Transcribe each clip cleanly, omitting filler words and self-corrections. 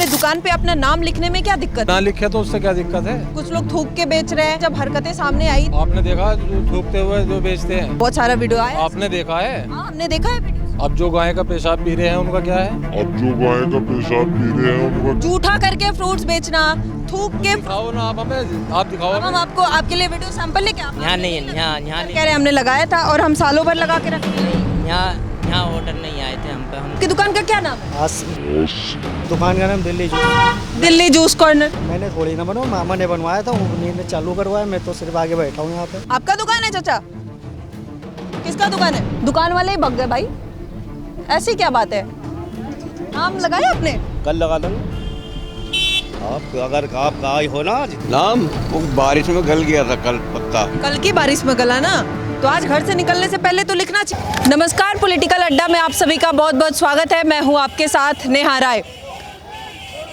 अपने दुकान पे अपना नाम लिखने में क्या दिक्कत ना है? लिखे तो उससे क्या दिक्कत है? कुछ लोग थूक के बेच रहे हैं। जब हरकतें सामने आई, आपने देखा जो थूकते हुए जो बेचते हैं? बहुत सारा वीडियो आया। आपने देखा है? हाँ, हमने देखा है वीडियो। अब जो गाय का पेशाब पी रहे हैं उनका क्या है? अब जो गाय का पेशाब पी रहे हैं उनका जूठा करके फ्रूट्स बेचना, थूक के। दिखाओ ना आप हमें, आप दिखाओ अब हम हमें। आपको आपके लिए वीडियो सैंपल लेके आप यहाँ नहीं, यहाँ कह रहे हैं हमने लगाया था और हम सालों भर लगा के रखे हैं। यहाँ ऑर्डर नहीं आए थे हम पे। हम आपकी दुकान का क्या नाम है? दुकान का नाम Delhi juice. Delhi juice corner. मैंने थोड़ी ना बनवाया, मामा ने बनवाया था, उन्हीं ने चालू करवाया। मैं तो सिर्फ आगे बैठा हूँ यहाँ पे। आपका दुकान है चाचा? किसका दुकान है? दुकान वाले ही भग गए भाई, ऐसी क्या बात है? नाम लगाया आपने? कल लगा लेंगे। आप अगर आप आए हो ना आज नाम वो बारिश में गल गया था कल पत्ता। कल की बारिश में गला ना, तो आज घर से निकलने से पहले तो लिखना चाहिए। नमस्कार, पॉलिटिकल अड्डा में आप सभी का बहुत बहुत स्वागत है। मैं हूं आपके साथ नेहा राय।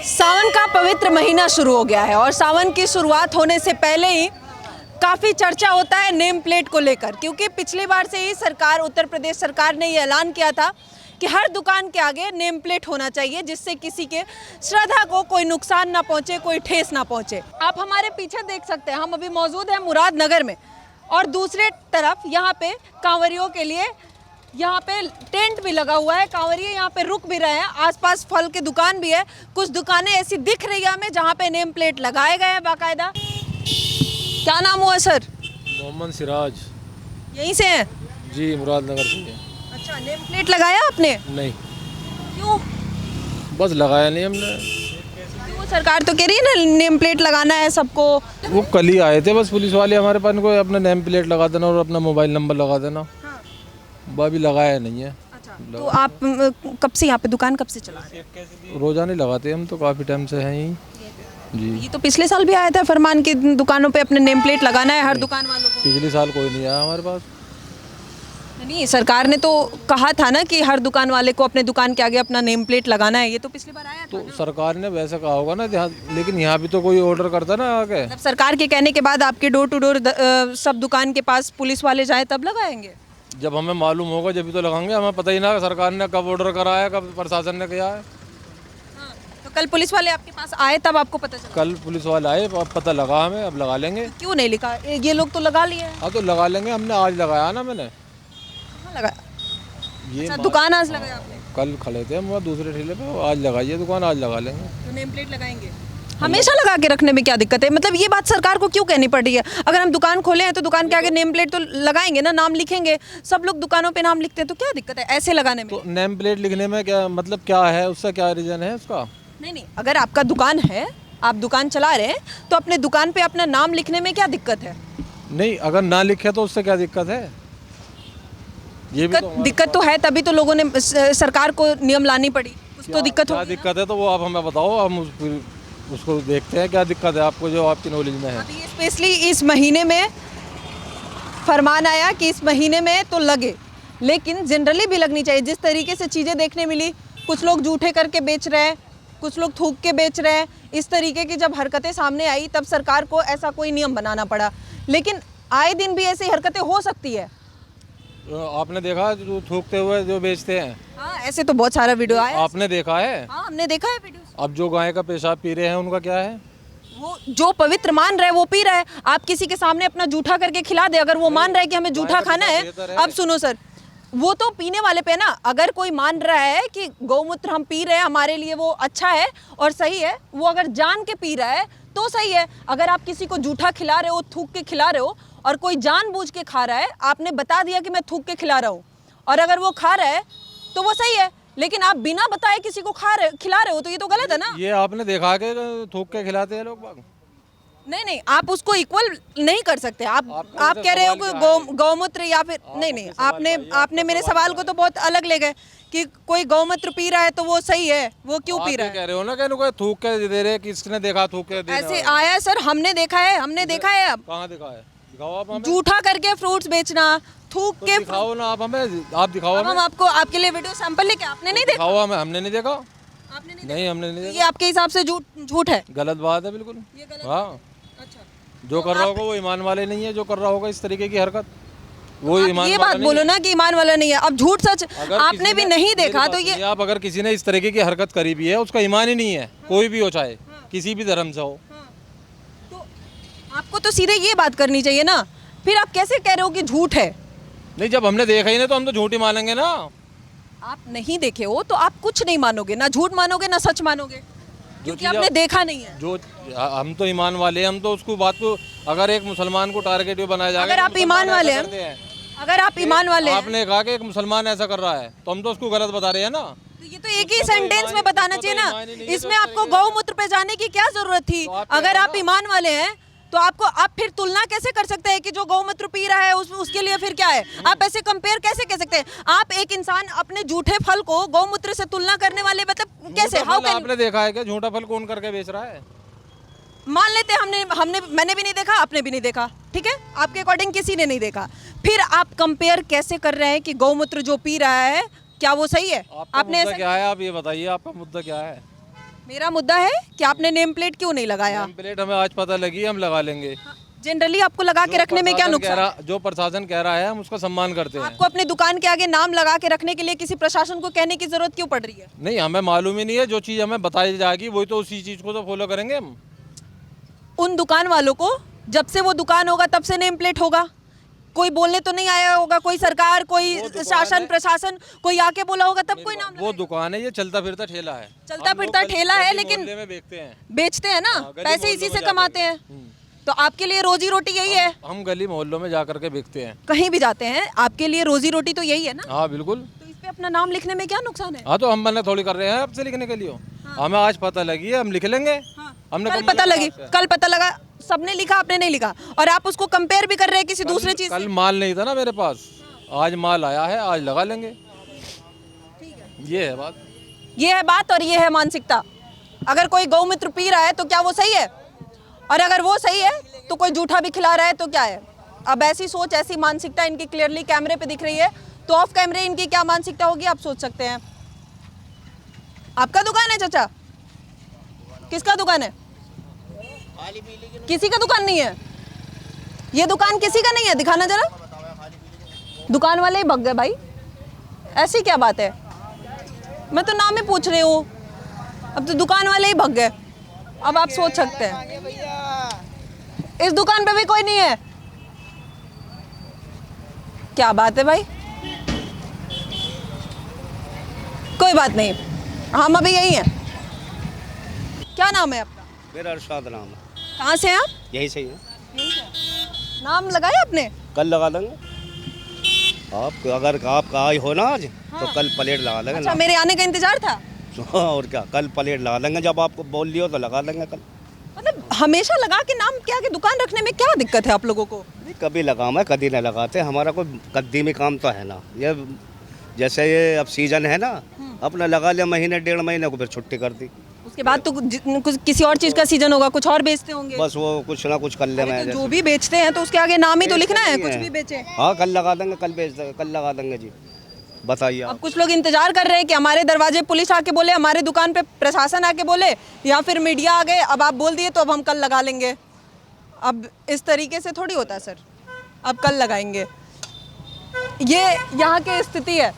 सावन का पवित्र महीना शुरू हो गया है और सावन की शुरुआत होने से पहले ही काफ़ी चर्चा होता है नेम प्लेट को लेकर, क्योंकि पिछली बार से ही सरकार, उत्तर प्रदेश सरकार ने ये ऐलान किया था कि हर दुकान के आगे नेम प्लेट होना चाहिए, जिससे किसी के श्रद्धा को कोई नुकसान ना पहुंचे, कोई ठेस ना पहुंचे। आप हमारे पीछे देख सकते हैं, हम अभी मौजूद हैं मुरादनगर में और दूसरे तरफ यहाँ पे कांवरियों के लिए यहाँ पे टेंट भी लगा हुआ है। कांवरिये यहाँ पे रुक भी रहे हैं। आसपास फल की दुकान भी है। कुछ दुकानें ऐसी दिख रही है हमें जहाँ पे नेम प्लेट लगाए गए हैं बाकायदा। क्या नाम हुआ सर? मोहम्मद सिराज। यहीं से हैं? जी, मुरादनगर से। अच्छा, नेम प्लेट लगाया आपने? नहीं, क्यों? बस लगाया नहीं हमने। क्यों? सरकार तो कह रही है ना नेम प्लेट लगाना है सबको। वो कल ही आए थे बस पुलिस वाले हमारे पास, को अपना नेम प्लेट लगा देना और अपना मोबाइल नंबर लगा देना। वो अभी लगाया नहीं है। अच्छा, तो आप कब से यहाँ पे दुकान कब से चला रहे हैं? रोजाना ही लगाते हैं हम तो, काफ़ी टाइम से हैं ही। जी, ये तो पिछले साल भी आया था फरमान की दुकानों पे अपने नेम प्लेट लगाना है हर दुकान वालों को। पिछले साल कोई नहीं आया हमारे पास। नहीं, सरकार ने तो कहा था ना कि हर दुकान वाले को अपने दुकान के आगे अपना नेम प्लेट लगाना है। ये तो पिछली बार आया था तो ना? सरकार ने वैसे कहा होगा ना, लेकिन यहाँ भी तो कोई ऑर्डर करता ना आके। मतलब सरकार के कहने के बाद आपके डोर टू डोर सब दुकान के पास पुलिस वाले जाए तब लगाएंगे? जब हमें मालूम होगा जब भी तो लगाएंगे। हमें पता ही ना सरकार ने कब ऑर्डर करा है, कब प्रशासन ने किया है। तो कल पुलिस वाले आपके पास आए तब आपको पता चला? कल पुलिस वाले आए, अब पता लगा हमें, अब लगा लेंगे। क्यों नहीं लिखा? ये लोग तो लगा लिए हैं। हाँ तो लगा लेंगे। हमने आज लगाया ना, मैंने कहाँ लगाया? ये अच्छा, दुकान आज लगाया आपने? कल खड़े थे हम वहाँ दूसरे ठेले पे, आज लगाइए दुकान, आज लगा लेंगे। तो नेम प्लेट लगाएंगे? हमेशा लगा के रखने में क्या दिक्कत है? मतलब ये बात सरकार को क्यों कहनी पड़ रही है? अगर हम दुकान खोले हैं तो दुकान के आगे नेम प्लेट तो लगाएंगे ना, नाम लिखेंगे। सब लोग दुकानों पे नाम लिखते हैं, तो क्या दिक्कत है ऐसे लगाने में? तो नेम प्लेट लिखने में क्या मतलब, क्या है उसका, क्या रीज़न है उसका? नहीं, अगर आपका दुकान है, आप दुकान चला रहे हैं, तो अपने दुकान पे अपना नाम लिखने में क्या दिक्कत है? नहीं, अगर ना लिखे तो उससे क्या दिक्कत है? ये भी तो दिक्कत तो है, तभी तो लोगों ने सरकार को नियम लानी पड़ी। कुछ तो दिक्कत क्या होगी ना? दिक्कत है तो वो आप हमें बताओ, हम उसको देखते हैं क्या दिक्कत है आपको, जो आपकी नॉलेज में है। अभी स्पेशली इस महीने में फरमान आया कि इस महीने में तो लगे, लेकिन जनरली भी लगनी चाहिए। जिस तरीके से चीज़ें देखने मिली, कुछ लोग जूठे करके बेच रहे हैं, कुछ लोग थूक के बेच रहे हैं, इस तरीके की जब हरकतें सामने आई तब सरकार को ऐसा कोई नियम बनाना पड़ा। लेकिन आए दिन भी ऐसी हरकतें हो सकती है। आपने देखा जो थूकते हुए जो बेचते हैं? हाँ, ऐसे तो बहुत सारा वीडियो आया। आपने देखा है? हाँ, हमने देखा है वीडियो। अब जो गाय का पेशाब पी रहे हैं उनका क्या है? वो जो पवित्र मान रहा है वो पी रहा है। आप किसी के सामने अपना जूठा करके खिला दे, अगर वो मान रहा है कि हमें जूठा खाना है। अब सुनो सर, वो तो पीने वाले पे ना, अगर कोई मान रहा है कि गौमूत्र हम पी रहे हैं, हमारे लिए वो अच्छा है और सही है, वो अगर जान के पी रहा है तो सही है। अगर आप किसी को जूठा खिला रहे हो, थूक के खिला रहे हो, और कोई जानबूझ के खा रहा है, आपने बता दिया कि मैं थूक के खिला रहा हूँ, और अगर वो खा रहा है तो वो सही है। लेकिन आप बिना बताए किसी को खिला रहे हो तो ये तो गलत है ना? ये आपने देखा कि थूक के खिलाते हैं लोग बाग? नहीं, आप उसको इक्वल नहीं कर सकते। आप कह रहे हो कि गौमूत्र या फिर नहीं, आपने मेरे सवाल को तो बहुत अलग ले गए कि कोई गौमूत्र पी रहा है तो वो सही है, वो क्यों पी रहा है? कह रहे हो ना कि कोई थूक के दे रहे, किसने देखा थूक के दे? ऐसे आया सर, हमने देखा है। अब कहाँ देखा है? दिखाओ आप हमें। जूठा करके फ्रूट्स बेचना, थूक के। दिखाओ ना आप हमें, आप दिखाओ अब हम हमें। आपको आपके लिए वीडियो सैंपल लेके, आपने नहीं देखा? दिखाओ हमें, हमने नहीं देखा। आपने नहीं, हमने नहीं ये देखा। आपके हिसाब से झूठ है? गलत बात है बिल्कुल। ये गलत। हाँ, अच्छा, जो कर रहा होगा वो ईमान वाले नहीं है, जो कर रहा होगा इस तरीके की हरकत। वो आप ईमान ये वाला बात नहीं बोलो है। ना कि ईमान वाला नहीं है। अब झूठ सच अगर आपने किसी भी ने- नहीं मेरी देखा बात तो ये सुनिए आप, अगर किसी ने इस तरीके की हरकत करी भी है उसका ईमान ही नहीं है, कोई भी हो, चाहे किसी भी धर्म से हो। तो आपको तो सीधे ये बात करनी चाहिए ना, फिर आप कैसे कह रहे हो कि झूठ है? नहीं, जब हमने देखा ही नहीं तो हम तो झूठ ही मानेंगे ना। आप नहीं देखे हो तो आप कुछ नहीं मानोगे, ना झूठ मानोगे ना सच मानोगे, क्योंकि चीज़ आपने आप- देखा नहीं है। जो हम तो ईमान वाले हैं, हम तो उसको बात को, अगर एक मुसलमान को टारगेट भी बनाया जाएगा, अगर आप मुसलमान ईमान ऐसा वाले हैं, करते हैं। अगर आप ईमान वाले हैं आपने कहा कि एक मुसलमान ऐसा कर रहा है तो हम तो उसको गलत बता रहे हैं ना। तो ये तो एक ही सेंटेंस में बताना चाहिए ना। इसमें आपको गौमूत्र पे जाने की क्या जरूरत थी? तो आप अगर आप ईमान वाले हैं तो आपको, आप फिर तुलना कैसे कर सकते हैं कि जो गौमूत्र पी रहा है उसके लिए फिर क्या है? आप ऐसे कंपेयर कैसे कह सकते हैं? आप एक इंसान अपने झूठे फल को गौमूत्र से तुलना करने वाले, मतलब कैसे? झूठा हाउ फल कैन? आपने देखा है क्या? झूठा फल कौन करके बेच रहा है? मान लेते हैं मैंने भी नहीं देखा, आपने भी नहीं देखा, ठीक है, आपके अकॉर्डिंग किसी ने नहीं देखा, फिर आप कंपेयर कैसे कर रहे हैं कि गौमूत्र जो पी रहा है क्या वो सही है? आपका आपने मुद्दा ऐसा, क्या है? आप ये बताइए, आपका मुद्दा क्या है? मेरा मुद्दा है कि आपने नेम प्लेट क्यों नहीं लगाया? नेम प्लेट हमें आज पता लगी, हम लगा लेंगे। जनरली आपको लगा के रखने में क्या नुकसान है? जो प्रशासन कह रहा है हम उसका सम्मान करते हैं। आपको अपनी दुकान के आगे नाम लगा के रखने के लिए किसी प्रशासन को कहने की जरूरत क्यों पड़ रही है? नहीं, हमें मालूम ही नहीं है, जो चीज़ हमें बताई जाएगी वही तो, उसी चीज़ को तो फॉलो करेंगे हम। उन दुकान वालों को जब से वो दुकान होगा तब से नेम प्लेट होगा, कोई बोलने तो नहीं आया होगा, कोई सरकार, कोई शासन प्रशासन, कोई आके बोला होगा तब कोई नाम वो दुकान है, ये चलता फिरता ठेला है। चलता हम लोग फिरता गली- ठेला है, गली लेकिन मोहल्ले में बेचते हैं। बेचते हैं ना, गली पैसे मोहल्लों इसी में से जा कमाते हैं, तो आपके लिए रोजी रोटी यही है। हम गली मोहल्लों में जा करके बेचते हैं। कहीं भी जाते हैं आपके लिए रोजी रोटी तो यही है ना, हाँ बिल्कुल। तो इस पे अपना नाम लिखने में क्या नुकसान है? हाँ, तो हम मना थोड़ी कर रहे हैं आपसे लिखने के लिए। हमें आज पता लगी है, हम लिख लेंगे। हमने कल कब पता लिखा लगी, आपसे? कल पता लगा, सबने लिखा, आपने नहीं लिखा, और आप उसको कंपेयर भी कर रहे हैं किसी दूसरे चीज कल से। माल नहीं था ना मेरे पास, आज माल आया है, आज लगा लेंगे। ये है बात। ये है बात और ये है मानसिकता। अगर कोई गौमूत्र पी रहा है तो क्या वो सही है? और अगर वो सही है तो कोई जूठा भी खिला रहा है तो क्या है? अब ऐसी सोच, ऐसी मानसिकता इनकी क्लियरली कैमरे पे दिख रही है, तो ऑफ कैमरे इनकी क्या मानसिकता होगी आप सोच सकते हैं। आपका दुकान है चाचा? किसका दुकान है? किसी का दुकान नहीं है। ये दुकान किसी का नहीं है, दिखाना जरा। दुकान वाले ही भग गए भाई, ऐसी क्या बात है? मैं तो नाम ही पूछ रही हूँ, अब तो दुकान वाले ही भग गए। अब आप सोच सकते हैं इस दुकान पे भी कोई नहीं है, क्या बात है भाई? कोई बात नहीं, हम अभी यही हैं। क्या नाम है आपका? मेरा अरशाद नाम है। कहाँ से हैं आप? यही सही है, नाम लगाया आपने? कल लगा देंगे। आप अगर आप आई हो ना आज तो कल प्लेट लगा देंगे अच्छा, मेरे आने का इंतजार था। हाँ, और क्या, कल प्लेट लगा देंगे। जब आपको बोल लियो तो लगा देंगे कल। मतलब हमेशा लगा के नाम के आगे दुकान रखने में क्या दिक्कत है आप लोगों को? नहीं, कभी लगाम है, कभी नहीं लगाते। हमारा कोई कद्दीमी काम तो है ना। ये जैसे ये अब सीजन है ना, अपना लगा लिया, महीने डेढ़ महीने को फिर छुट्टी कर दी। उसके बाद तो कुछ किसी और चीज का सीजन होगा, कुछ और बेचते होंगे। बस वो कुछ ना कुछ कर ले। अरे मैं तो जो भी बेचते हैं तो उसके आगे नाम ही तो लिखना है, कुछ भी बेचे। हाँ, कल लगा देंगे, कल बेच देंगे, कल लगा देंगे जी। बताइए अब आप। कुछ लोग इंतजार कर रहे हैं कि हमारे दरवाजे पुलिस आके बोले, हमारे दुकान पे प्रशासन आके बोले, या फिर मीडिया आ गए, अब आप बोल दिए तो अब हम कल लगा लेंगे। अब इस तरीके से थोड़ी होता है सर, अब कल लगाएंगे। ये यहाँ की स्थिति है।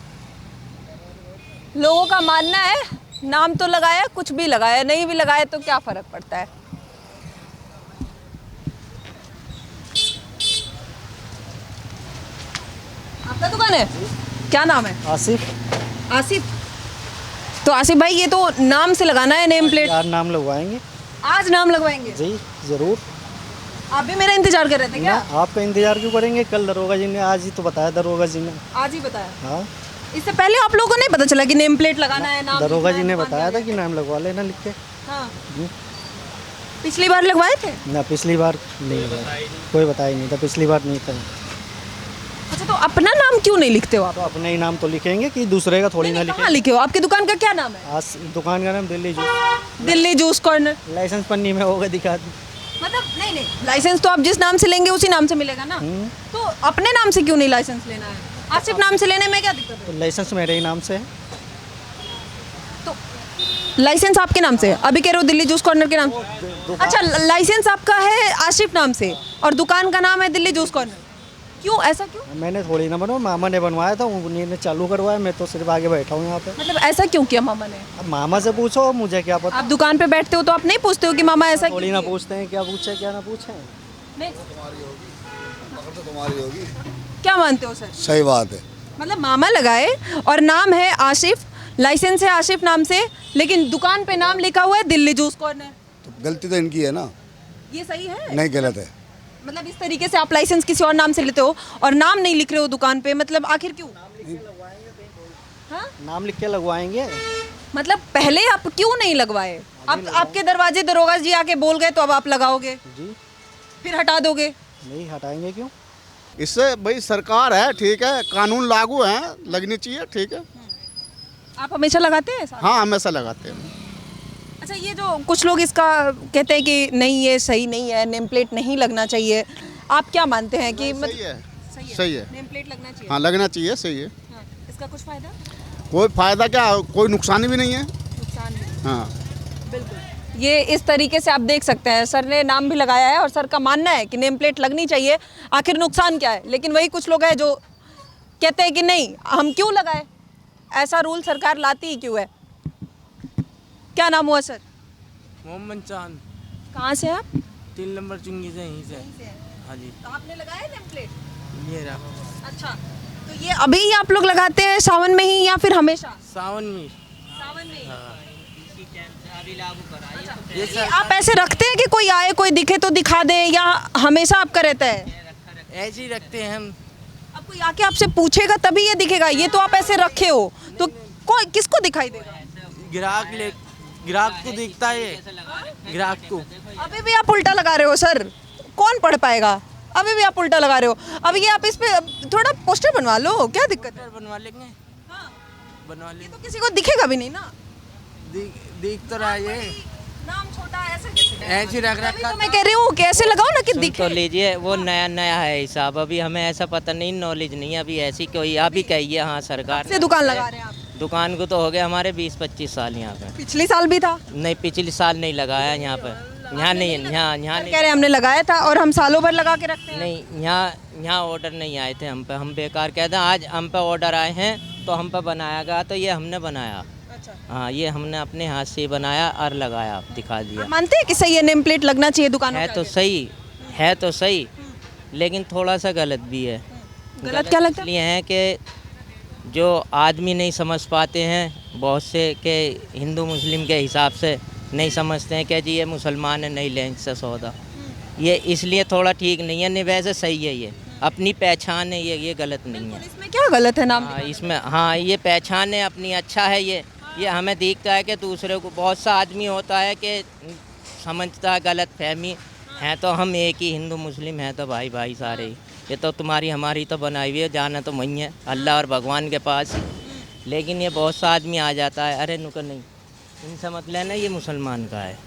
लोगों का मानना है नाम तो लगाया, कुछ भी लगाया, नहीं भी लगाया तो क्या फर्क पड़ता है। आपका दुकान है? क्या नाम है? आसिफ। आसिफ। तो आसिफ भाई, ये तो नाम से लगाना है नेम प्लेट, यार नाम लगवाएंगे आज नाम लगवाएंगे। जी, ज़रूर। आप भी मेरा इंतजार कर रहे थे क्या? ना, आपका इंतजार क्यों करेंगे? कल दरोगा जी ने, आज ही तो बताया दरोगा जी ने। आज ही बताया। हाँ, इससे पहले आप लोगों को नहीं पता चला कि नेम प्लेट लगाना है, नाम दरोगा लिखना जी है, ने दुकान बताया के था कि नाम लगवा लेना लिख के। आगे? हाँ। पिछली बार लगवाए थे? ना, पिछली बार नहीं लगाया, कोई बताया ही नहीं था, पिछली बार नहीं था। अच्छा, तो अपना नाम क्यों नहीं लिखते हो आप? तो अपने ही नाम तो लिखेंगे कि दूसरे का थोड़ी ना कहाँ लिखेंगे। लिखे हो? आपकी दुकान का क्या नाम है? आज दुकान का नाम Delhi juice. Delhi juice corner. Licence पन्नी में होगा, दिखा दी। मतलब नहीं, लाइसेंस तो आप जिस नाम से लेंगे उसी नाम से मिलेगा ना। तो अपने नाम से क्यों नहीं लाइसेंस लेना है? आसिफ नाम से लेने में क्या दिक्कत है? तो लाइसेंस मेरे ही नाम से है। तो लाइसेंस आपके नाम से है, अभी कह रहे हो दिल्ली जूस कॉर्नर के नाम से। अच्छा, लाइसेंस आपका है आसिफ नाम से और दुकान का नाम है दिल्ली जूस कॉर्नर। क्यों, ऐसा क्यों? मैंने थोड़ी ना बनवाया, मामा ने बनवाया था, उन्हीं ने चालू करवाया, मैं तो सिर्फ आगे बैठा हूँ यहाँ पे। मतलब ऐसा क्यों किया मामा ने? अब मामा से पूछो, मुझे क्या पता। आप दुकान पे बैठते हो तो आप नहीं पूछते हो कि मामा ऐसा थोड़ी क्यों ना किए? पूछते हैं, क्या पूछे क्या ना पूछे। क्या मानते हो सर? सही बात है। मतलब मामा लगाए और नाम है आशिफ, लाइसेंस है आशिफ नाम से, लेकिन दुकान पे नाम लिखा हुआ है दिल्ली जूस कॉर्नर। तो गलती तो इनकी है ना। ये सही है? नहीं, गलत है। मतलब इस तरीके से आप लाइसेंस किसी और नाम से लेते हो और नाम नहीं लिख रहे हो दुकान पे, मतलब आखिर क्यों? हाँ? नाम लिख के लगवाएंगे। मतलब पहले आप क्यों नहीं लगवाए? अब आपके दरवाजे दरोगा जी आके बोल गए तो अब आप लगाओगे, जी फिर हटा दोगे? नहीं हटाएंगे क्यों। इससे भाई सरकार है, ठीक है, कानून लागू है, लगनी चाहिए, ठीक है। आप हमेशा लगाते हैं ऐसा? हाँ, हमेशा लगाते हैं। अच्छा, ये जो कुछ लोग इसका कहते हैं कि नहीं ये सही नहीं है, नेम प्लेट नहीं लगना चाहिए, आप क्या मानते हैं कि सही है, सही है। नेम प्लेट लगना चाहिए? हाँ, लगना चाहिए, सही है। हाँ। इसका कुछ फायदा? कोई फायदा क्या, कोई नुकसान भी नहीं है। नुकसान नहीं। हाँ, बिल्कुल। ये इस तरीके से आप देख सकते हैं, सर ने नाम भी लगाया है और सर का मानना है कि नेम प्लेट लगनी चाहिए, आखिर नुकसान क्या है। लेकिन वही कुछ लोग हैं जो कहते हैं कि नहीं, हम क्यों लगाए, ऐसा रूल सरकार लाती ही क्यों है। क्या नाम हुआ सर? मोहम्मद चांद, कहाँ से आप? 3 नंबर चुंगी से, यहीं से। हाँ जी, तो आपने लगाया नेम प्लेट? ये रहा। अच्छा, तो ये अभी ही आप लोग लगाते हैं सावन में ही या फिर हमेशा? सावन में। सावन में ही। अभी लागू करा ये आप ऐसे रखते हैं कि कोई आए कोई दिखे तो दिखा दे, या हमेशा आपका रहता है? ऐसे ही रखते हैं हम। अब कोई आके आपसे पूछेगा तभी ये दिखेगा, ये तो आप ऐसे रखे हो तो कोई किसको दिखाई देगा? ग्राहक को दिखता है, ग्राहक को। अभी भी आप उल्टा लगा रहे हो सर, कौन पढ़ पाएगा? अभी भी आप उल्टा लगा रहे हो। अब ये आप इस पे थोड़ा पोस्टर बनवा लो, क्या दिक्कत है? बनवा लेंगे, बनवा ये लेंगे। तो किसी को दिखेगा भी नहीं ना। दिख तो रहा है, नाम छोटा ऐसे कैसे? ऐसे रख अभी रखा। तो मैं कह रही हूँ कि ऐसे लगाओ ना कि सुन दिखे। तो लीजिए, वो नया नया है हिसाब, अभी हमें ऐसा पता नहीं, नॉलेज नहीं है अभी ऐसी कोई। अभी कहिए, हाँ सरकार से दुकान लगा रहे हैं आप? दुकान को तो हो गए हमारे 20-25 साल यहाँ पे। पिछले साल भी था? नहीं, पिछले साल नहीं लगाया यहाँ पे, यहाँ नहीं, यहाँ सर नहीं। कह रहे हमने लगाया था और हम सालों भर लगा के रखते हैं। नहीं, यहाँ ऑर्डर नहीं आए थे हम पे, हम बेकार कहते हैं। आज हम पे ऑर्डर आए हैं तो हम पे बनाया गया, तो ये हमने बनाया। अच्छा। हाँ, ये हमने अपने हाथ से बनाया और लगाया, दिखा दिया। आप मानते हैं कि सही है, नेम प्लेट लगना चाहिए दुकानों है के तो आगे? सही, है तो सही, लेकिन थोड़ा सा गलत भी है। गलत क्या लगता है? इसलिए है कि जो आदमी नहीं समझ पाते हैं, बहुत से के हिंदू मुस्लिम के हिसाब से नहीं समझते हैं कि जी ये मुसलमान है, नहीं लें इससे सौदा। ये इसलिए थोड़ा ठीक नहीं है, नहीं वैसे सही है, ये अपनी पहचान है, ये गलत नहीं है। इसमें क्या गलत है नाम? हाँ, इसमें हाँ, ये पहचान है अपनी, अच्छा है ये हमें दिखता है कि दूसरे को, बहुत सा आदमी होता है कि समझता है गलत फहमी है, तो हम एक ही हिंदू मुस्लिम हैं तो भाई भाई सारे ही। ये तो तुम्हारी हमारी तो बनाई हुई है, जाना तो वही है अल्लाह और भगवान के पास ही। लेकिन ये बहुत सा आदमी आ जाता है, अरे नुकर नहीं, इनसे मत लेना, ये मुसलमान का है,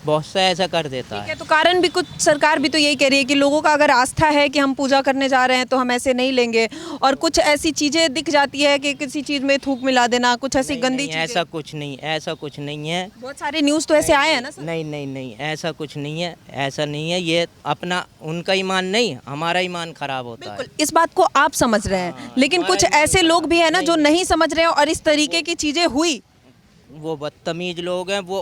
बहुत सा ऐसा कर देता है। तो कारण भी कुछ, सरकार भी तो यही कह रही है कि लोगों का अगर आस्था है कि हम पूजा करने जा रहे हैं तो हम ऐसे नहीं लेंगे, और कुछ ऐसी चीज़ें दिख जाती है कि किसी चीज़ में थूक मिला देना, कुछ ऐसी गंदी नहीं, चीज़ें। ऐसा कुछ नहीं, ऐसा कुछ नहीं है। बहुत सारे न्यूज़ तो ऐसे आए हैं ना सर। नहीं नहीं नहीं, ऐसा कुछ नहीं है, ऐसा नहीं है। ये अपना उनका ईमान नहीं, हमारा ईमान खराब होता है। बिल्कुल, इस बात को आप समझ रहे हैं, लेकिन कुछ ऐसे लोग भी हैं ना जो नहीं समझ रहे हैं और इस तरीके की चीज़ें हुई। वो बदतमीज लोग हैं वो,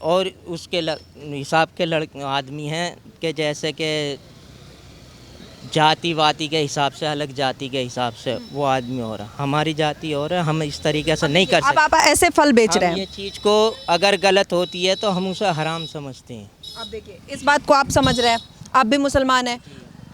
और उसके हिसाब के आदमी हैं कि जैसे कि जाति वाति के हिसाब से, अलग जाति के हिसाब से वो आदमी हो रहा, हमारी जाति हो रहा, हम इस तरीके से नहीं कर अब सकते। आप ऐसे फल बेच रहे हम हैं। ये चीज़ को अगर गलत होती है तो हम उसे हराम समझते हैं। अब देखिए, इस बात को आप समझ रहे हैं, आप भी मुसलमान हैं,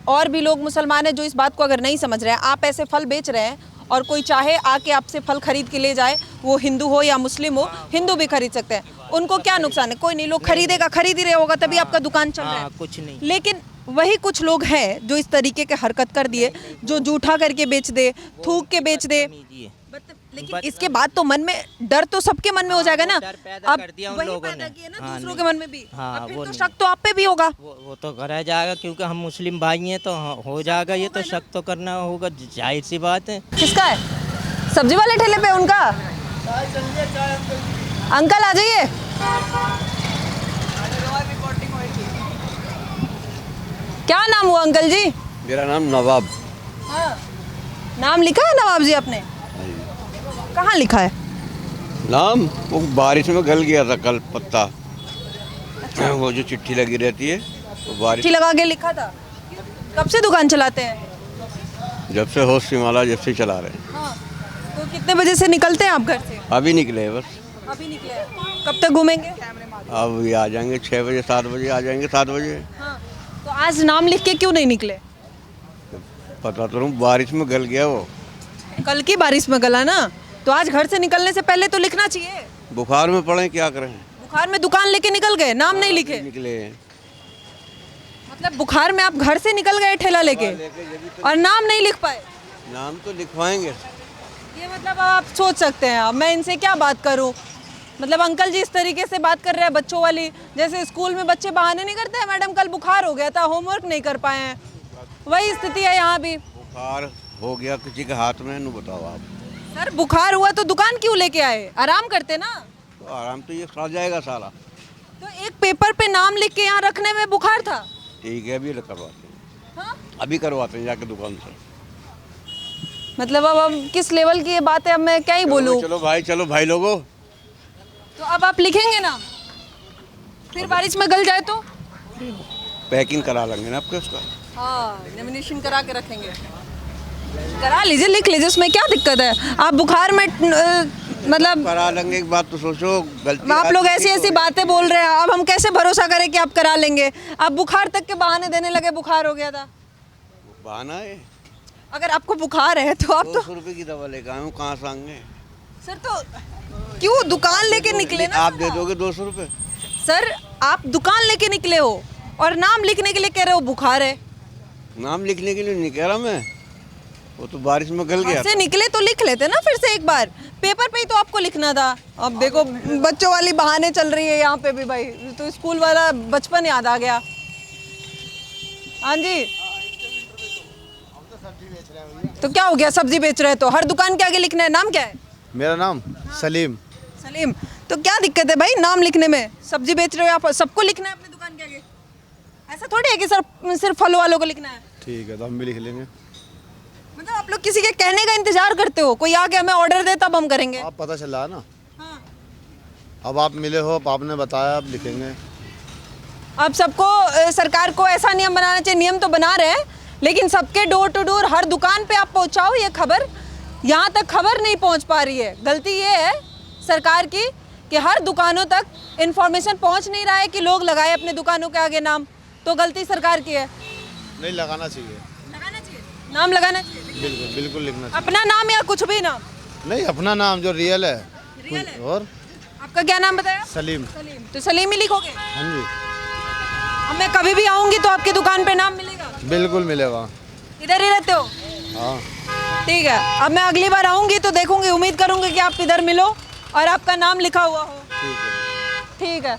और भी लोग मुसलमान हैं जो इस बात को अगर नहीं समझ रहे हैं, आप ऐसे फल बेच रहे हैं और कोई चाहे आके आपसे फल खरीद के ले जाए, वो हिंदू हो या मुस्लिम हो, हिंदू भी खरीद सकते हैं, उनको क्या नुकसान है? कोई नहीं, लोग खरीदेगा, खरीद ही रहे होगा तभी आपका दुकान चल रहा है। कुछ नहीं। लेकिन वही कुछ लोग हैं जो इस तरीके के हरकत कर दिए, जो जूठा करके बेच दे, थूक के बेच दे। लेकिन इसके बाद तो मन में डर तो सबके मन में हो जाएगा ना। डर पैदा अब कर दिया उन वही लोगों पैदा ने। किया ना हाँ, दूसरों नहीं। के मन में भी। हाँ, और फिर वो तो नहीं। शक तो आप पे भी होगा। वो तो करा जाएगा, क्योंकि हम मुस्लिम भाई हैं तो हो जाएगा, ये तो शक तो करना होगा, जाहिर सी बात है। किसका है? सब्जी वाले ठेले पे उनका? अंकल आ जाइए। क्या नाम हुआ अंकल जी? मेरा नाम नवाब। नाम लिखा है नवाब जी आपने? कहाँ लिखा है? नाम वो बारिश में गल गया था कल पत्ता। वो जो चिट्ठी लगी रहती है वो बारिश चिट्ठी लगा के लिखा था। कब से दुकान चलाते हैं? जब से होश संभाला जब से चला रहे हैं। हाँ। तो कितने बजे से निकलते हैं आप घर से? अभी निकले हैं बस। अभी निकले हैं। कब तक घूमेंगे? अब ये आ जाएंगे 6 बजे 7 बजे आ जाएंगे 7 बजे। हाँ। तो आज नाम लिख के क्यों नहीं निकले? पता तो नहीं बारिश में गल गया वो। कल की बारिश में गला ना, तो आज घर से निकलने से पहले तो लिखना चाहिए। बुखार में पड़े क्या करें। बुखार में दुकान लेके निकल गए, नाम नहीं लिखे? निकले हैं। मतलब बुखार में आप घर से निकल गए ठेला लेके और नाम नहीं लिख पाए? नाम तो लिखवाएंगे। ये मतलब आप सोच सकते हैं, अब मैं इनसे क्या बात करूं? मतलब अंकल जी इस तरीके से बात कर रहे हैं बच्चों वाली, जैसे स्कूल में बच्चे बहाने नहीं करते हैं, मैडम कल बुखार हो गया था, होमवर्क नहीं कर पाए हैं। वही स्थिति है यहाँ भी। बुखार हो गया किसी के हाथ में, नु बताओ आप। सर बुखार हुआ तो दुकान क्यों लेके आए? आराम करते ना। तो आराम तो ये खा जाएगा सारा। तो एक पेपर पे नाम लिख के यहाँ रखने में बुखार था। ठीक है अभी करवाते हैं। हाँ? अभी करवाते हैं जाके दुकान से। मतलब अब किस लेवल की ये बात है, अब मैं क्या ही बोलूं। चलो भाई लोगों। तो अब आप लिखेंगे ना, फिर बारिश में गल जाए तो? पैकिंग करा लेंगे ना आपके उसका। हाँ, लेमिनेशन करा के रखेंगे। करा लीजिए, लिख लीजिए, उसमें क्या दिक्कत है? आप बुखार में मतलब करा लेंगे। एक बात तो सोचो, गलती आप लोग ऐसी ऐसी बातें बोल रहे हैं, अब हम कैसे भरोसा करें कि आप करा लेंगे? आप बुखार तक के बहाने देने लगे, बुखार हो गया था। बहाना है। अगर आपको बुखार है तो आप तो 200 रुपए की दवा लेकर आए हूँ, कहाँ से आएंगे? सर तो क्यों दुकान लेके निकले ना? आप दे दोगे 200 रुपए? सर आप दुकान लेके निकले हो और नाम लिखने के लिए कह रहे हो बुखार है। नाम लिखने के लिए नहीं कह रहा मैं, वो तो बारिश में गल गया। से निकले तो लिख लेते ना फिर से एक बार, पेपर पे ही तो आपको लिखना था। अब देखो बच्चों वाली बहाने चल रही है यहाँ पे भी भाई, तो स्कूल वाला बचपन याद आ गया। हाँ जी, तो क्या हो गया? सब्जी बेच रहे तो हर दुकान के आगे लिखना है? नाम क्या है? मेरा नाम सलीम। सलीम। तो क्या दिक्कत है भाई नाम लिखने में? सब्जी बेच रहे हो आप, सबको लिखना है अपनी दुकान के आगे? ऐसा थोड़ी है कि सर सिर्फ फल वालों को लिखना है। ठीक है तो हम भी लिख लेंगे। मतलब आप लोग किसी के कहने का इंतजार करते हो, कोई आके हमें ऑर्डर दे तब हम करेंगे। आप पता चला ना, हाँ। अब आप मिले हो, अब आपने बताया, अब लिखेंगे। अब सबको सरकार को ऐसा नियम बनाना चाहिए, नियम तो बना रहे हैं लेकिन सबके डोर टू डोर हर दुकान पे आप पहुंचाओ ये खबर। यहाँ तक खबर नहीं पहुंच पा रही है। गलती ये है सरकार की कि हर दुकानों तक इन्फॉर्मेशन पहुंच नहीं रहा है कि लोग लगाए अपने दुकानों के आगे नाम, तो गलती सरकार की है। नहीं लगाना चाहिए, लगाना चाहिए, नाम लगाना चाहिए। बिल्कुल बिल्कुल लिखना चाहिए। अपना नाम या कुछ भी नाम? नहीं, अपना नाम जो रियल है। रियल है। और आपका क्या नाम बताया? सलीम। सलीम। तो सलीम ही लिखोगे? हाँ जी, अब मैं कभी भी आऊंगी तो आपकी दुकान पे नाम मिलेगा? बिल्कुल मिलेगा। इधर ही रहते हो? हाँ ठीक है, अब मैं अगली बार आऊंगी तो देखूंगी, उम्मीद करूंगी कि आप इधर मिलो और आपका नाम लिखा हुआ हो। ठीक है। ठीक है।